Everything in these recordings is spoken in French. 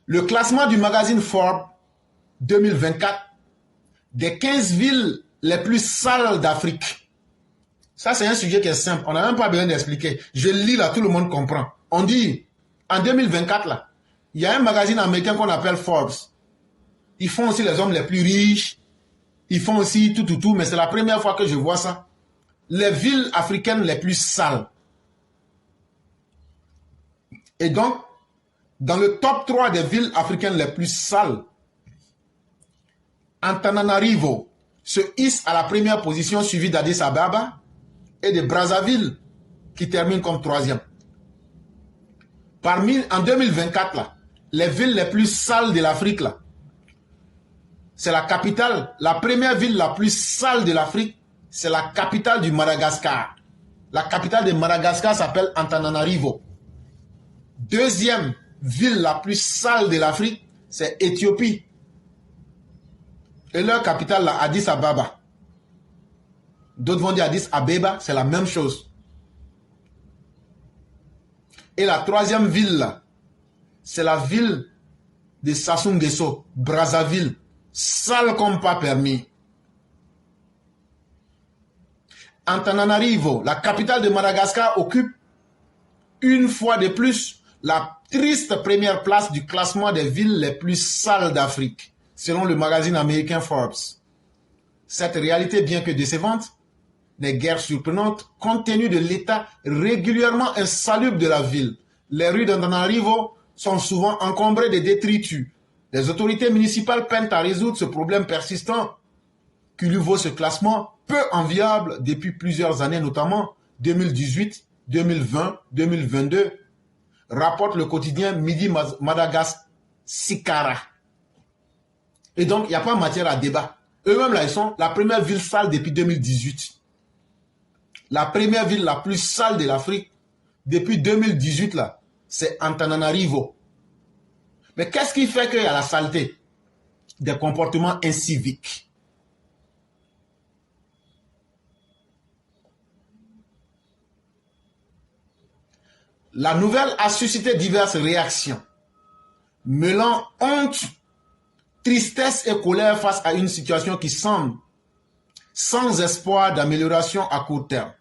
Le classement du magazine Forbes 2024 des 15 villes les plus sales d'Afrique. Ça, c'est un sujet qui est simple. On n'a même pas besoin d'expliquer. Je lis là, tout le monde comprend. On dit, en 2024, là, il y a un magazine américain qu'on appelle Forbes. Ils font aussi les hommes les plus riches. Ils font aussi tout. Mais c'est la première fois que je vois ça. Les villes africaines les plus sales. Et donc, dans le top 3 des villes africaines les plus sales, Antananarivo se hisse à la première position, suivi d'Addis Ababa et de Brazzaville, qui termine comme 3e. En 2024, là, les villes les plus sales de l'Afrique, là, c'est la capitale, la première ville la plus sale de l'Afrique, c'est la capitale du Madagascar. La capitale de Madagascar s'appelle Antananarivo. Deuxième ville la plus sale de l'Afrique, c'est Éthiopie. Et leur capitale, là, Addis Ababa. D'autres vont dire Addis Abeba, c'est la même chose. Et la troisième ville, là, c'est la ville de Sassou Nguesso, Brazzaville. Sale comme pas permis. Antananarivo, la capitale de Madagascar, occupe une fois de plus la triste première place du classement des villes les plus sales d'Afrique, selon le magazine américain Forbes. Cette réalité, bien que décevante, n'est guère surprenante compte tenu de l'état régulièrement insalubre de la ville. Les rues d'Antananarivo sont souvent encombrées de détritus. Les autorités municipales peinent à résoudre ce problème persistant qui lui vaut ce classement peu enviable depuis plusieurs années, notamment 2018, 2020, 2022, rapporte le quotidien Midi Madagascar. Et donc, il n'y a pas matière à débat. Eux-mêmes, là, ils sont la première ville sale depuis 2018. La première ville la plus sale de l'Afrique depuis 2018, là, c'est Antananarivo. Mais qu'est-ce qui fait qu'il y a la saleté? Des comportements inciviques. La nouvelle a suscité diverses réactions, mêlant honte, tristesse et colère face à une situation qui semble sans espoir d'amélioration à court terme.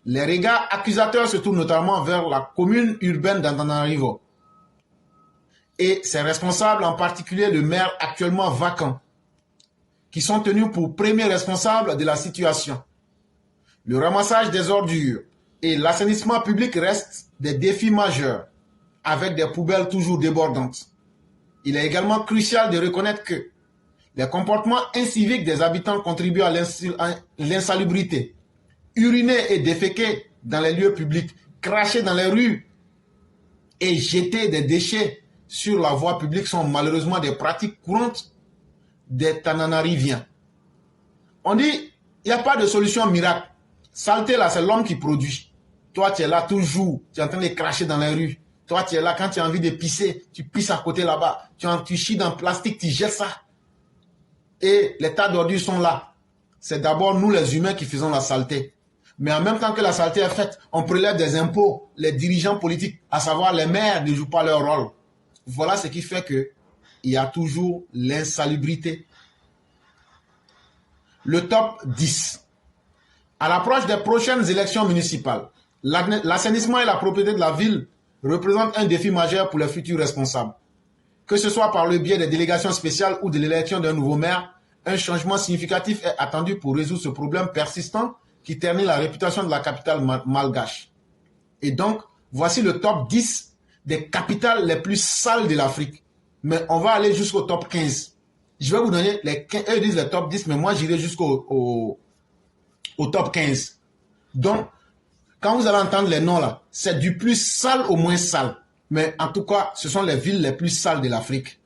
Les regards accusateurs se tournent notamment vers la commune urbaine d'Antananarivo et ses responsables, en particulier le maire actuellement vacant, qui sont tenus pour premiers responsables de la situation. Le ramassage des ordures et l'assainissement public restent des défis majeurs, avec des poubelles toujours débordantes. Il est également crucial de reconnaître que les comportements inciviques des habitants contribuent à l'insalubrité. Uriner et déféquer dans les lieux publics, cracher dans les rues et jeter des déchets sur la voie publique sont malheureusement des pratiques courantes des Tananariviens. On dit, il n'y a pas de solution miracle. Saleté là, c'est l'homme qui produit. Toi, tu es là toujours, tu es en train de cracher dans les rues. Toi, tu es là quand tu as envie de pisser, tu pisses à côté là-bas. Tu chies dans le plastique, tu jettes ça. Et les tas d'ordures sont là. C'est d'abord nous les humains qui faisons la saleté. Mais en même temps que la saleté est faite, on prélève des impôts. Les dirigeants politiques, à savoir les maires, ne jouent pas leur rôle. Voilà ce qui fait qu'il y a toujours l'insalubrité. Le top 10. À l'approche des prochaines élections municipales, l'assainissement et la propriété de la ville représentent un défi majeur pour les futurs responsables. Que ce soit par le biais des délégations spéciales ou de l'élection d'un nouveau maire, un changement significatif est attendu pour résoudre ce problème persistant qui ternit la réputation de la capitale malgache. Et donc, voici le top 10 des capitales les plus sales de l'Afrique. Mais on va aller jusqu'au top 15. Je vais vous donner eux disent les top 10, mais moi j'irai jusqu'au top 15. Donc, quand vous allez entendre les noms là, c'est du plus sale au moins sale. Mais en tout cas, ce sont les villes les plus sales de l'Afrique.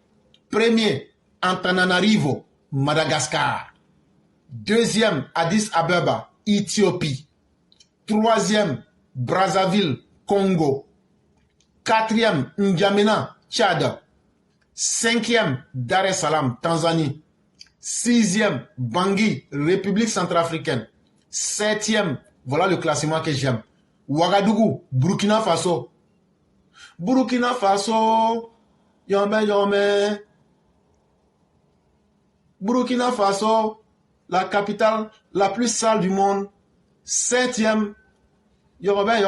Premier, Antananarivo, Madagascar. Deuxième, Addis Abeba, Éthiopie. Troisième, Brazzaville, Congo. Quatrième, N'Djamena, Tchad. Cinquième, Dar es Salaam, Tanzanie. Sixième, Bangui, République centrafricaine. Septième, voilà le classement que j'aime. Ouagadougou, Burkina Faso. Burkina Faso, Yomé. Burkina Faso, la capitale la plus sale du monde. 7e. Yorobé.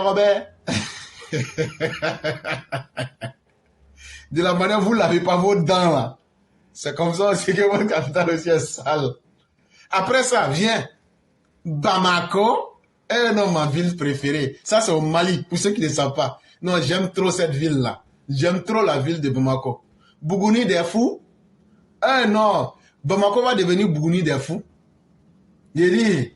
De la manière, vous ne lavez pas vos dents là. C'est comme ça aussi que votre capitale aussi est sale. Après ça, vient Bamako. Non, ma ville préférée. Ça, c'est au Mali, pour ceux qui ne savent pas. Non, j'aime trop cette ville-là. J'aime trop la ville de Bamako. Bougouni des fous. Non, Bamako va devenir Bougouni des fous. J'ai dit,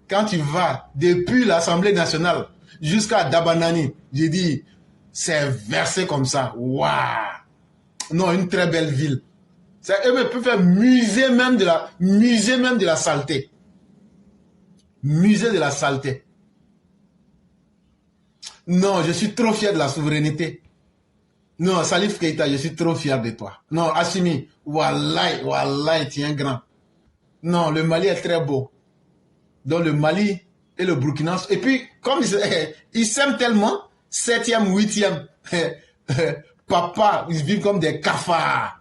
quand tu vas depuis l'Assemblée nationale jusqu'à Dabanani, j'ai dit, c'est versé comme ça. Waouh! Non, une très belle ville. Eux peuvent faire musée même de la saleté. Musée de la saleté. Non, je suis trop fier de la souveraineté. Non, Salif Keïta, je suis trop fier de toi. Non, Assimi, wallahi, tu es un grand. Non, le Mali est très beau. Donc le Mali et le Burkina. Et puis, comme ils s'aiment tellement, 7e, 8e. Papa, ils vivent comme des cafards.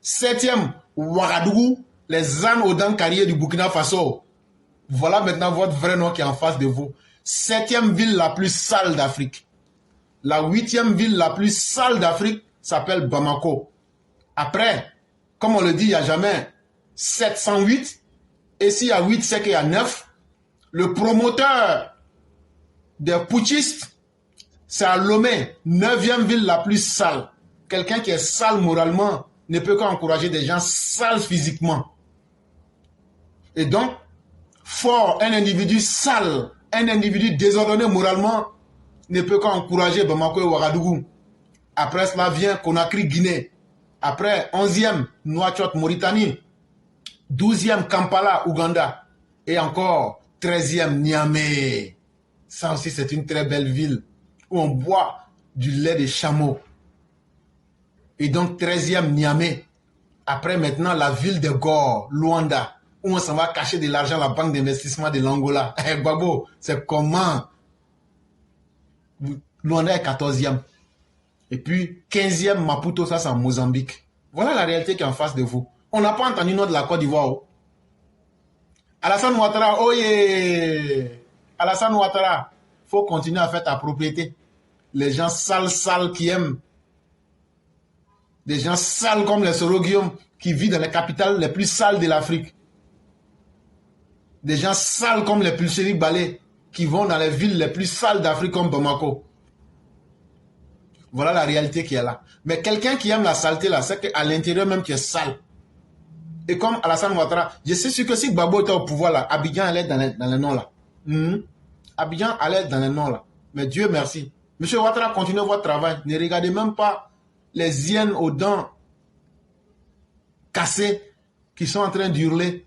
7e, Ouagadougou, les ânes aux dents carrières du Burkina Faso. Voilà maintenant votre vrai nom qui est en face de vous. 7e ville la plus sale d'Afrique. La 8e ville la plus sale d'Afrique s'appelle Bamako. Après, comme on le dit, il n'y a jamais 708. Et s'il y a 8, c'est qu'il y a 9. Le promoteur des putschistes, c'est à Lomé, 9e ville la plus sale. Quelqu'un qui est sale moralement ne peut qu'encourager des gens sales physiquement. Et donc, fort, un individu sale, un individu désordonné moralement ne peut qu'encourager Bamako et Ouagadougou. Après cela vient Conakry, Guinée. Après, 11e, Nouakchott, Mauritanie. 12e, Kampala, Ouganda. Et encore, 13e, Niamey. Ça aussi, c'est une très belle ville où on boit du lait de chameau. Et donc, 13e, Niamey. Après, maintenant, la ville de Gore, Luanda, où on s'en va cacher de l'argent à la banque d'investissement de l'Angola. Babo, c'est comment? Luanda est 14e. Et puis, 15e, Maputo, ça c'est en Mozambique. Voilà la réalité qui est en face de vous. On n'a pas entendu nom de la Côte d'Ivoire. Alassane Ouattara, oh yeah! Alassane Ouattara, il faut continuer à faire ta propriété. Les gens sales qui aiment. Des gens sales comme les Soro Guillaume qui vivent dans les capitales les plus sales de l'Afrique. Des gens sales comme les Pulchéri Balé qui vont dans les villes les plus sales d'Afrique comme Bamako. Voilà la réalité qui est là. Mais quelqu'un qui aime la saleté là, c'est qu'à l'intérieur même tu es sale. Et comme Alassane Ouattara, je suis sûr que si Gbagbo était au pouvoir là, Abidjan allait dans les noms là. Abidjan allait dans les noms là. Mais Dieu merci. Monsieur Ouattara, continuez votre travail. Ne regardez même pas les hyènes aux dents cassées qui sont en train d'hurler